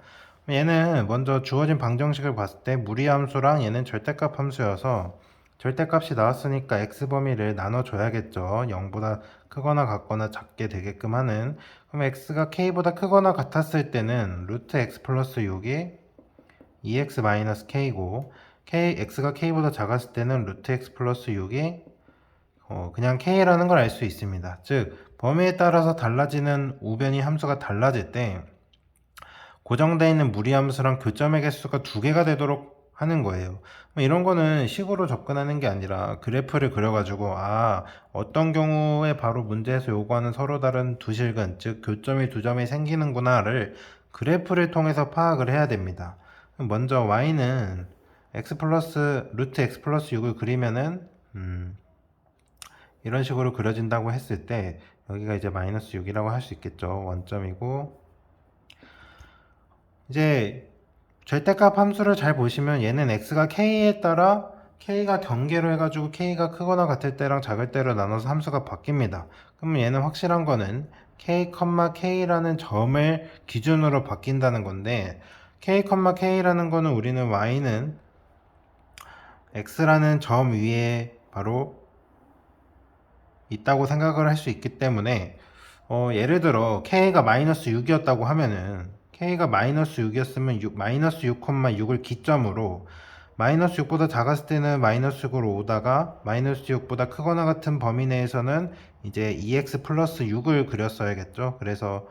얘는 먼저 주어진 방정식을 봤을 때 무리함수랑 얘는 절대값 함수여서 절대값이 나왔으니까 x 범위를 나눠줘야겠죠. 0보다 크거나 같거나 작게 되게끔 하는. 그럼 x가 k보다 크거나 같았을 때는 루트 x 플러스 6이 2x 마이너스 k고, x가 k보다 작았을 때는 루트 x 플러스 6이 그냥 k라는 걸 알 수 있습니다. 즉 범위에 따라서 달라지는 우변희 함수가 달라질 때 고정되어 있는 무리함수랑 교점의 개수가 두 개가 되도록 하는 거예요. 이런 거는 식으로 접근하는 게 아니라 그래프를 그려가지고 어떤 경우에 바로 문제에서 요구하는 서로 다른 두 실근, 즉 교점이 두 점이 생기는구나를 그래프를 통해서 파악을 해야 됩니다. 먼저 y는 루트 x 플러스 6을 그리면은 이런 식으로 그려진다고 했을 때 여기가 이제 마이너스 6이라고 할 수 있겠죠. 원점이고, 이제 절대값 함수를 잘 보시면 얘는 x가 k에 따라 k가 경계로 해가지고 k가 크거나 같을 때랑 작을 때로 나눠서 함수가 바뀝니다. 그러면 얘는 확실한 거는 k, k라는 점을 기준으로 바뀐다는 건데 k, k라는 거는 우리는 y는 x라는 점 위에 바로 있다고 생각을 할 수 있기 때문에 예를 들어 k가 마이너스 6이었다고 하면은 k가 마이너스 6이었으면 마이너스 6,6을 기점으로 마이너스 6보다 작았을 때는 마이너스 6으로 오다가 마이너스 6보다 크거나 같은 범위 내에서는 이제 2x 플러스 6을 그렸어야겠죠. 그래서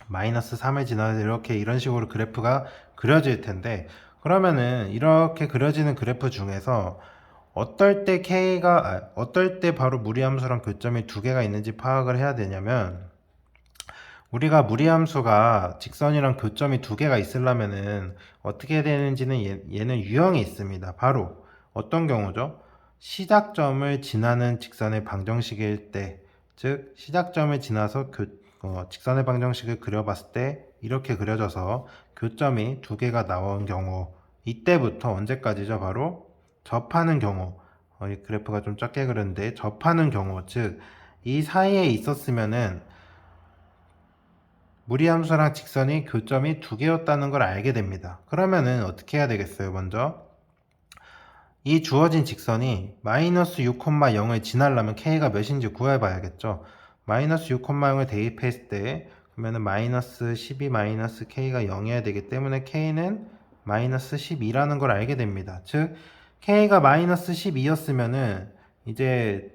마이너스 3을 지나서 이렇게 이런 식으로 그래프가 그려질 텐데, 그러면은 이렇게 그려지는 그래프 중에서 어떨 때 바로 무리함수랑 교점이 두 개가 있는지 파악을 해야 되냐면, 우리가 무리함수가 직선이랑 교점이 두 개가 있으려면은 어떻게 해야 되는지는 얘는 유형이 있습니다. 바로 어떤 경우죠? 시작점을 지나는 직선의 방정식일 때, 즉 시작점을 지나서 직선의 방정식을 그려봤을 때 이렇게 그려져서 교점이 두 개가 나온 경우, 이때부터 언제까지죠? 바로 접하는 경우. 이 그래프가 좀 작게 그렸는데, 접하는 경우, 즉 이 사이에 있었으면은 무리함수랑 직선이 교점이 두 개였다는 걸 알게 됩니다. 그러면은 어떻게 해야 되겠어요? 먼저 이 주어진 직선이 마이너스 6,0을 지나려면 k가 몇인지 구해봐야겠죠. 마이너스 6,0을 대입했을 때 그러면은 마이너스 12 마이너스 k가 0이어야 되기 때문에 k는 마이너스 12라는 걸 알게 됩니다. 즉 k가 마이너스 12였으면은 이제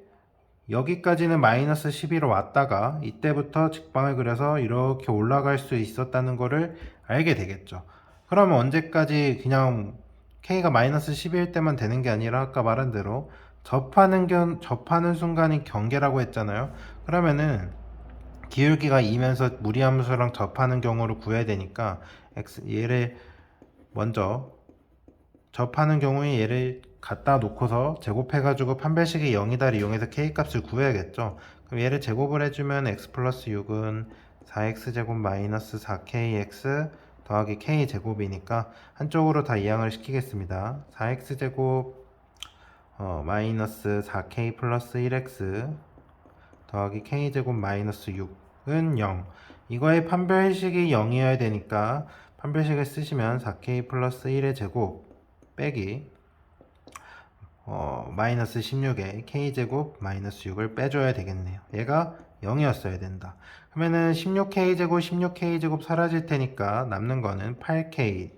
여기까지는 마이너스 12로 왔다가 이때부터 직방을 그려서 이렇게 올라갈 수 있었다는 것을 알게 되겠죠. 그러면 언제까지 그냥 k가 마이너스 12일 때만 되는 게 아니라 아까 말한 대로 접하는 순간이 경계라고 했잖아요. 그러면은 기울기가 2면서 무리함수랑 접하는 경우를 구해야 되니까 얘를 먼저 접하는 경우에 얘를 갖다 놓고서 제곱해가지고 판별식의 0이다를 이용해서 k값을 구해야겠죠. 그럼 얘를 제곱을 해주면 x 플러스 6은 4x제곱 마이너스 4kx 더하기 k제곱이니까 한쪽으로 다 이항을 시키겠습니다. 4x제곱 마이너스 4k 플러스 1x 더하기 k제곱 마이너스 6은 0. 이거의 판별식이 0이어야 되니까 판별식을 쓰시면 4k 플러스 1의 제곱 빼기 마이너스 16에 k제곱 마이너스 6을 빼줘야 되겠네요. 얘가 0이었어야 된다. 그러면은 16k제곱 16k제곱 사라질 테니까 남는 거는 8k,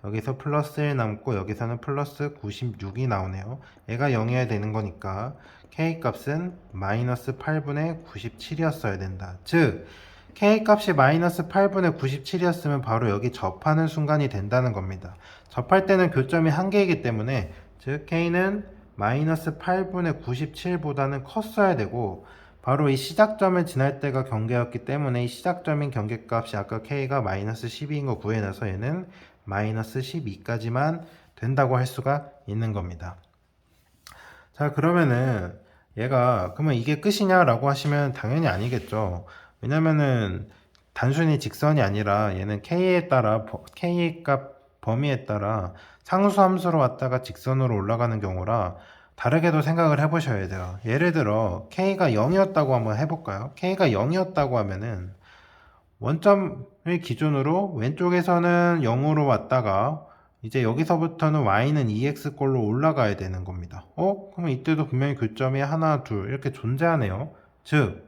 여기서 플러스 1 남고 여기서는 플러스 96이 나오네요. 얘가 0이어야 되는 거니까 k값은 마이너스 8분의 97이었어야 된다. 즉 k값이 마이너스 8분의 97이었으면 바로 여기 접하는 순간이 된다는 겁니다. 접할 때는 교점이 한 개이기 때문에 즉 k는 마이너스 8분의 97보다는 컸어야 되고, 바로 이 시작점을 지날 때가 경계였기 때문에 이 시작점인 경계값이 아까 k가 마이너스 12인 거 구해내서 얘는 마이너스 12까지만 된다고 할 수가 있는 겁니다. 자, 그러면은 얘가 그러면 이게 끝이냐라고 하시면 당연히 아니겠죠. 왜냐면은 단순히 직선이 아니라 얘는 k에 따라 k 값 범위에 따라 상수함수로 왔다가 직선으로 올라가는 경우라 다르게도 생각을 해보셔야 돼요. 예를 들어 k가 0이었다고 한번 해볼까요? k가 0이었다고 하면은 원점을 기준으로 왼쪽에서는 0으로 왔다가 이제 여기서부터는 y는 2x꼴로 올라가야 되는 겁니다. 그럼 이때도 분명히 교점이 하나, 둘 이렇게 존재하네요. 즉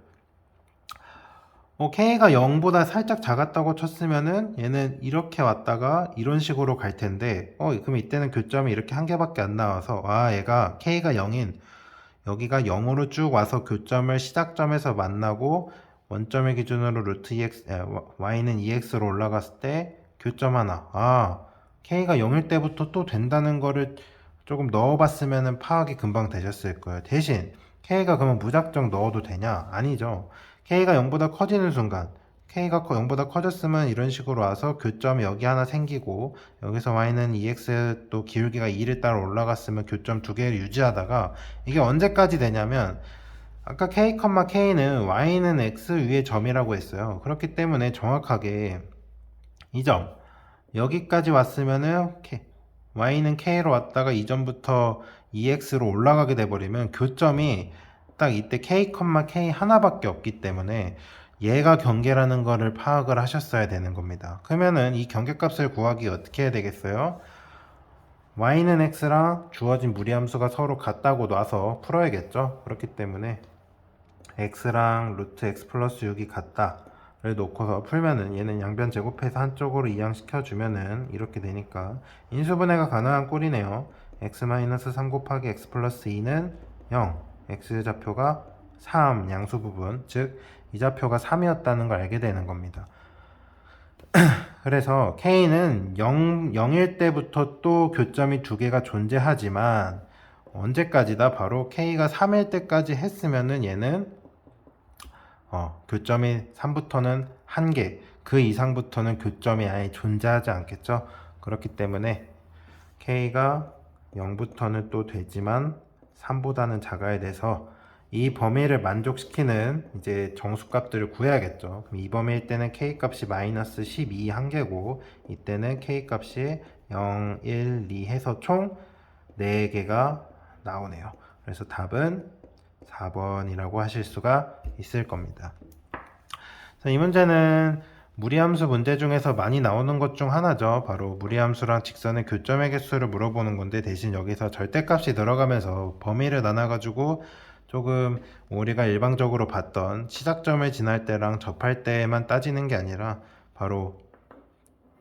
k가 0보다 살짝 작았다고 쳤으면은 얘는 이렇게 왔다가 이런 식으로 갈 텐데 그럼 이때는 교점이 이렇게 한 개밖에 안 나와서 얘가 k가 0인 여기가 0으로 쭉 와서 교점을 시작점에서 만나고 원점의 기준으로 루트 y는 2x로 올라갔을 때 교점 하나, k가 0일 때부터 또 된다는 거를 조금 넣어봤으면 파악이 금방 되셨을 거예요. 대신 k가 그러면 무작정 넣어도 되냐? 아니죠. k가 0보다 커지는 순간 k가 0보다 커졌으면 이런 식으로 와서 교점이 여기 하나 생기고 여기서 y는 2x 또 기울기가 2를 따라 올라갔으면 교점 두 개를 유지하다가 이게 언제까지 되냐면 아까 k, k는 y는 x 위의 점이라고 했어요. 그렇기 때문에 정확하게 이 점 여기까지 왔으면은 y는 k로 왔다가 이 점부터 2x로 올라가게 돼버리면 교점이 딱 이때 k, k 하나밖에 없기 때문에 얘가 경계라는 거를 파악을 하셨어야 되는 겁니다. 그러면은 이 경계값을 구하기 어떻게 해야 되겠어요? y는 x랑 주어진 무리함수가 서로 같다고 놔서 풀어야겠죠. 그렇기 때문에 x랑 루트 x 플러스 6이 같다를 놓고서 풀면은 얘는 양변 제곱해서 한쪽으로 이항시켜 주면은 이렇게 되니까 인수분해가 가능한 꼴이네요. x-3 곱하기 x 플러스 2는 0, x 좌표가 3 양수 부분, 즉 이 좌표가 3이었다는 걸 알게 되는 겁니다. 그래서 K는 0일 때부터 또 교점이 두 개가 존재하지만 언제까지다? 바로 K가 3일 때까지 했으면은 얘는 교점이 3부터는 1개, 그 이상부터는 교점이 아예 존재하지 않겠죠. 그렇기 때문에 K가 0부터는 또 되지만 3보다는 작아야 돼서 이 범위를 만족시키는 이제 정수값들을 구해야겠죠. 그럼 이 범위일 때는 K 값이 마이너스 12 한 개고 이때는 K 값이 0, 1, 2 해서 총 4개가 나오네요. 그래서 답은 4번이라고 하실 수가 있을 겁니다. 이 문제는 무리함수 문제 중에서 많이 나오는 것 중 하나죠. 바로 무리함수랑 직선의 교점의 개수를 물어보는 건데 대신 여기서 절대값이 들어가면서 범위를 나눠가지고 조금 우리가 일방적으로 봤던 시작점을 지날 때랑 접할 때만 따지는 게 아니라 바로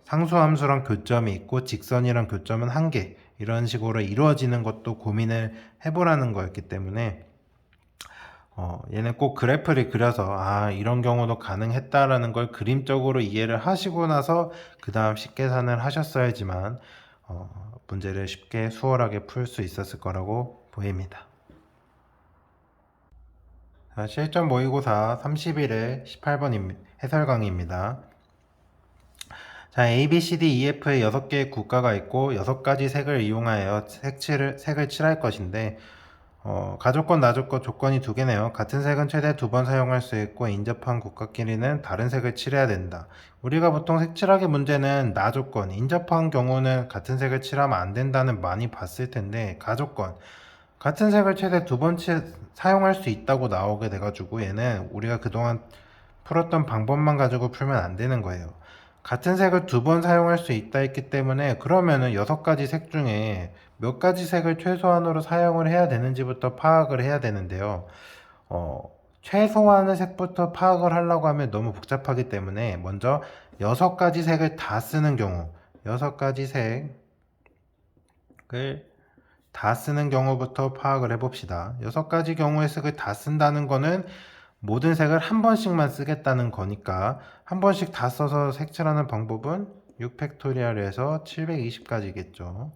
상수함수랑 교점이 있고 직선이랑 교점은 한 개 이런 식으로 이루어지는 것도 고민을 해보라는 거였기 때문에 얘는 꼭 그래프를 그려서 이런 경우도 가능했다라는 걸 그림적으로 이해를 하시고 나서 그 다음 식계산을 하셨어야지만 문제를 쉽게 수월하게 풀 수 있었을 거라고 보입니다. 자, 실전 모의고사 30일의 18번 해설 강의입니다. 자, A, B, C, D, E, F의 6개의 국가가 있고 6가지 색을 이용하여 색을 칠할 것인데 가조건, 나조건, 조건이 2개네요. 같은 색은 최대 2번 사용할 수 있고 인접한 국가끼리는 다른 색을 칠해야 된다. 우리가 보통 색칠하기 문제는 나조건, 인접한 경우는 같은 색을 칠하면 안 된다는 많이 봤을 텐데 가조건, 같은 색을 최대 2번 사용할 수 있다고 나오게 돼가지고 얘는 우리가 그동안 풀었던 방법만 가지고 풀면 안 되는 거예요. 같은 색을 2번 사용할 수 있다 했기 때문에 그러면은 6가지 색 중에 몇 가지 색을 최소한으로 사용을 해야 되는지부터 파악을 해야 되는데요. 최소한의 색부터 파악을 하려고 하면 너무 복잡하기 때문에 먼저 6가지 색을 다 쓰는 경우 6가지 색을 다 쓰는 경우부터 파악을 해봅시다. 6가지 경우의 색을 다 쓴다는 거는 모든 색을 한 번씩만 쓰겠다는 거니까 한 번씩 다 써서 색칠하는 방법은 6팩토리얼에서 720까지겠죠.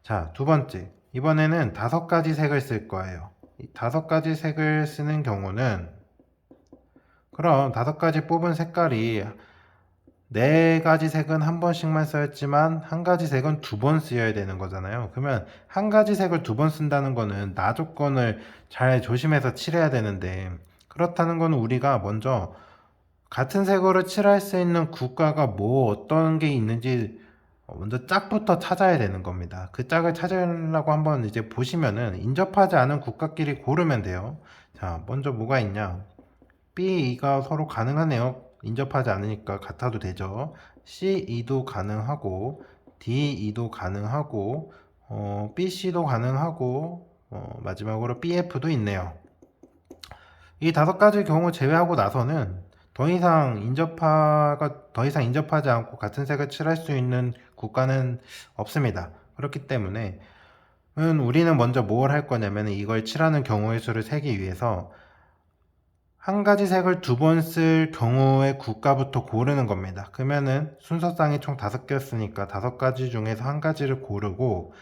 자, 두 번째. 이번에는 5가지 색을 쓸 거예요. 이 5가지 색을 쓰는 경우는 그럼 5가지 뽑은 색깔이 4가지 색은 한 번씩만 쓰였지만 한 가지 색은 2번 쓰여야 되는 거잖아요. 그러면 한 가지 색을 2번 쓴다는 거는 나 조건을 잘 조심해서 칠해야 되는데 그렇다는 건 우리가 먼저 같은 색으로 칠할 수 있는 국가가 어떤 게 있는지 먼저 짝부터 찾아야 되는 겁니다. 그 짝을 찾으려고 한번 이제 보시면은 인접하지 않은 국가끼리 고르면 돼요. 자, 먼저 뭐가 있냐? B, E가 서로 가능하네요. 인접하지 않으니까 같아도 되죠. C, E도 가능하고 D, E도 가능하고 B, C도 가능하고 마지막으로 B, F도 있네요. 이 5가지 경우 제외하고 나서는 더 이상 인접하지 않고 같은 색을 칠할 수 있는 국가는 없습니다. 그렇기 때문에 우리는 먼저 뭘 할 거냐면 이걸 칠하는 경우의 수를 세기 위해서 한 가지 색을 2번 쓸 경우의 국가부터 고르는 겁니다. 그러면은 순서상이 총 5개였으니까 5가지 중에서 한 가지를 고르고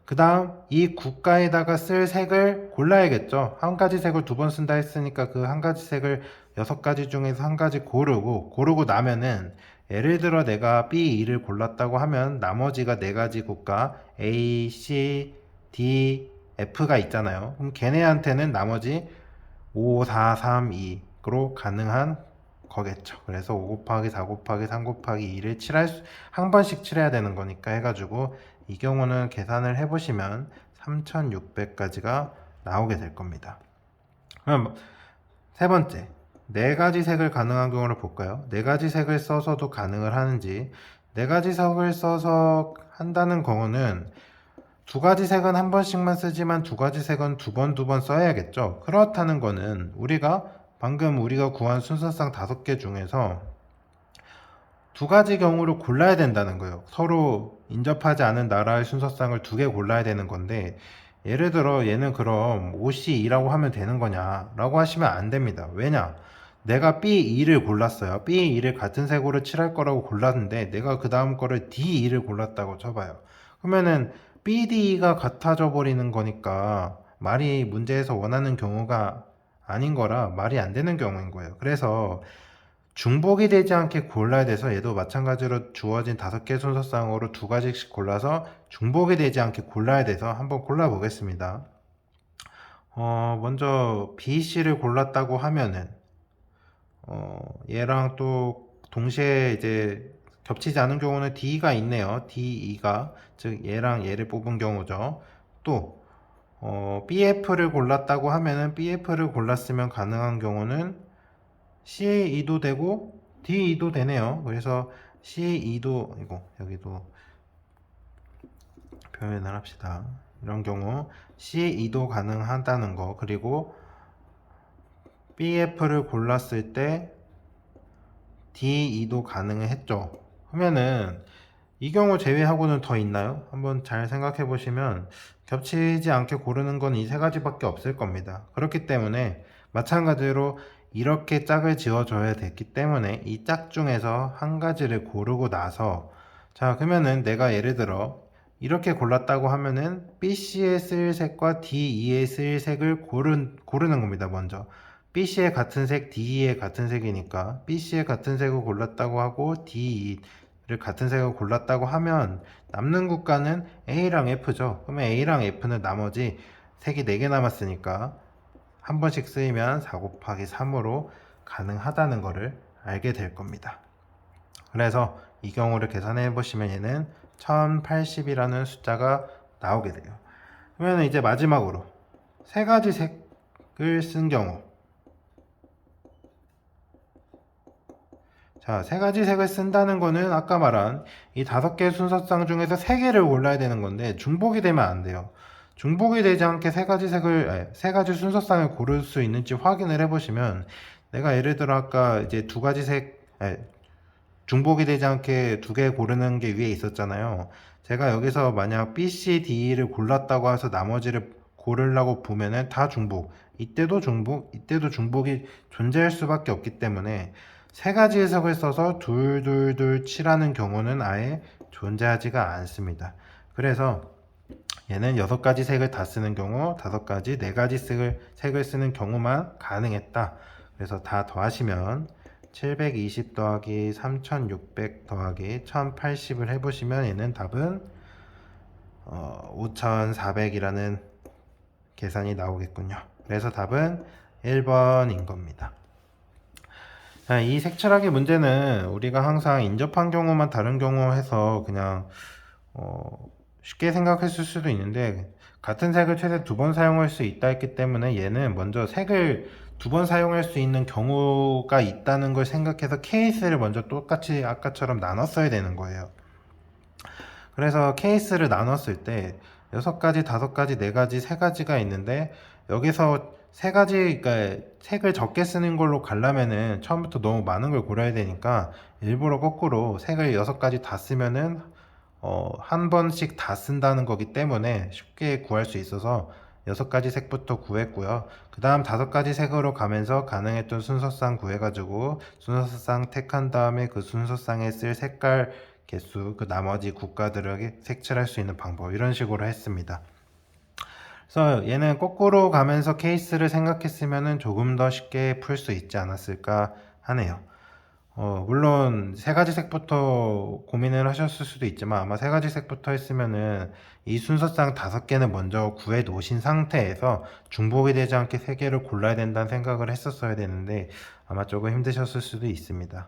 그 다음 이 국가에다가 쓸 색을 골라야겠죠. 한 가지 색을 2번 쓴다 했으니까 그 한 가지 색을 6가지 중에서 한 가지 고르고 나면은 예를 들어 내가 B, E를 골랐다고 하면 나머지가 4가지 국가 A, C, D, F가 있잖아요. 그럼 걔네한테는 나머지 5, 4, 3, 2로 가능한 거겠죠. 그래서 5 곱하기 4 곱하기 3 곱하기 2를 한 번씩 칠해야 되는 거니까 해가지고 이 경우는 계산을 해보시면 3600까지가 나오게 될 겁니다. 그럼 세 번째, 네 가지 색을 가능한 경우를 볼까요? 네 가지 색을 써서도 가능을 하는지. 네 가지 색을 써서 한다는 경우는 두 가지 색은 한 번씩만 쓰지만 두 가지 색은 두 번 써야겠죠. 그렇다는 거는 방금 우리가 구한 순서상 5개 중에서 두 가지 경우를 골라야 된다는 거예요. 서로 인접하지 않은 나라의 순서상을 2개 골라야 되는 건데, 예를 들어 얘는 그럼 OC2라고 하면 되는 거냐 라고 하시면 안 됩니다. 왜냐? 내가 B2를 골랐어요. B2를 같은 색으로 칠할 거라고 골랐는데 내가 그 다음 거를 D2를 골랐다고 쳐봐요. 그러면은 BD가 같아져 버리는 거니까 말이 문제에서 원하는 경우가 아닌 거라 말이 안 되는 경우인 거예요. 그래서 중복이 되지 않게 골라야 돼서 얘도 마찬가지로 주어진 5개 순서상으로 2가지씩 골라서 중복이 되지 않게 골라야 돼서 한번 골라 보겠습니다. 먼저 BC를 골랐다고 하면은 얘랑 또 동시에 이제 겹치지 않은 경우는 D가 있네요. D2가 즉 얘랑 얘를 뽑은 경우죠. 또 BF를 골랐다고 하면은 BF를 골랐으면 가능한 경우는 C2도 되고 D2도 되네요. 그래서 C2도 여기도 표현을 합시다. 이런 경우 C2도 가능하다는 거. 그리고 BF를 골랐을 때 D2도 가능했죠. 그러면은 이 경우 제외하고는 더 있나요? 한번 잘 생각해 보시면 겹치지 않게 고르는 건 이 3가지밖에 없을 겁니다. 그렇기 때문에 마찬가지로 이렇게 짝을 지어줘야 됐기 때문에 이 짝 중에서 한 가지를 고르고 나서, 자 그러면은 내가 예를 들어 이렇게 골랐다고 하면은 BC에 쓸 색과 D2에 쓸 색을 고르는 겁니다. 먼저 BC에 같은 색, D2에 같은 색이니까 BC에 같은 색을 골랐다고 하고 D2를 같은 색을 골랐다고 하면 남는 국가는 A랑 F죠. 그러면 A랑 F는 나머지 색이 4개 남았으니까 한 번씩 쓰이면 4 곱하기 3으로 가능하다는 것을 알게 될 겁니다. 그래서 이 경우를 계산해 보시면 얘는 1080이라는 숫자가 나오게 돼요. 그러면 이제 마지막으로 3가지 색을 쓴 경우, 자, 3가지 색을 쓴다는 거는 아까 말한 이 5개 순서상 중에서 3개를 골라야 되는 건데 중복이 되면 안 돼요. 중복이 되지 않게 3가지 순서상을 고를 수 있는지 확인을 해보시면, 내가 예를 들어 아까 이제 2가지 중복이 되지 않게 2개 고르는 게 위에 있었잖아요. 제가 여기서 만약 B, C, D를 골랐다고 해서 나머지를 고르려고 보면은 다 중복, 이때도 중복이 존재할 수밖에 없기 때문에 3가지 해석을 써서 둘둘둘 칠하는 경우는 아예 존재하지가 않습니다. 그래서 얘는 6가지 색을 다 쓰는 경우, 5가지, 4가지 색을 쓰는 경우만 가능했다. 그래서 다 더하시면 720 더하기 3600 더하기 1080을 해보시면 얘는 답은 5400이라는 계산이 나오겠군요. 그래서 답은 1번인 겁니다. 자, 이 색칠하기 문제는 우리가 항상 인접한 경우만 다른 경우 해서 그냥 쉽게 생각했을 수도 있는데, 같은 색을 최대 2번 사용할 수 있다 했기 때문에 얘는 먼저 색을 2번 사용할 수 있는 경우가 있다는 걸 생각해서 케이스를 먼저 똑같이 아까처럼 나눴어야 되는 거예요. 그래서 케이스를 나눴을 때 6가지, 5가지, 4가지, 3가지가 있는데, 여기서 3가지, 그러니까 색을 적게 쓰는 걸로 가려면은 처음부터 너무 많은 걸 고려야 되니까 일부러 거꾸로 색을 6가지 다 쓰면은 한 번씩 다 쓴다는 거기 때문에 쉽게 구할 수 있어서 6가지 색부터 구했고요. 그 다음 5가지 색으로 가면서 가능했던 순서상 구해가지고 순서상 택한 다음에 그 순서상에 쓸 색깔 개수, 그 나머지 국가들에게 색칠할 수 있는 방법, 이런 식으로 했습니다. 그래서 얘는 거꾸로 가면서 케이스를 생각했으면 조금 더 쉽게 풀 수 있지 않았을까 하네요. 물론 3가지 색부터 고민을 하셨을 수도 있지만 아마 3가지 색부터 했으면은 이 순서상 5개는 먼저 구해 놓으신 상태에서 중복이 되지 않게 3개를 골라야 된다는 생각을 했었어야 되는데 아마 조금 힘드셨을 수도 있습니다.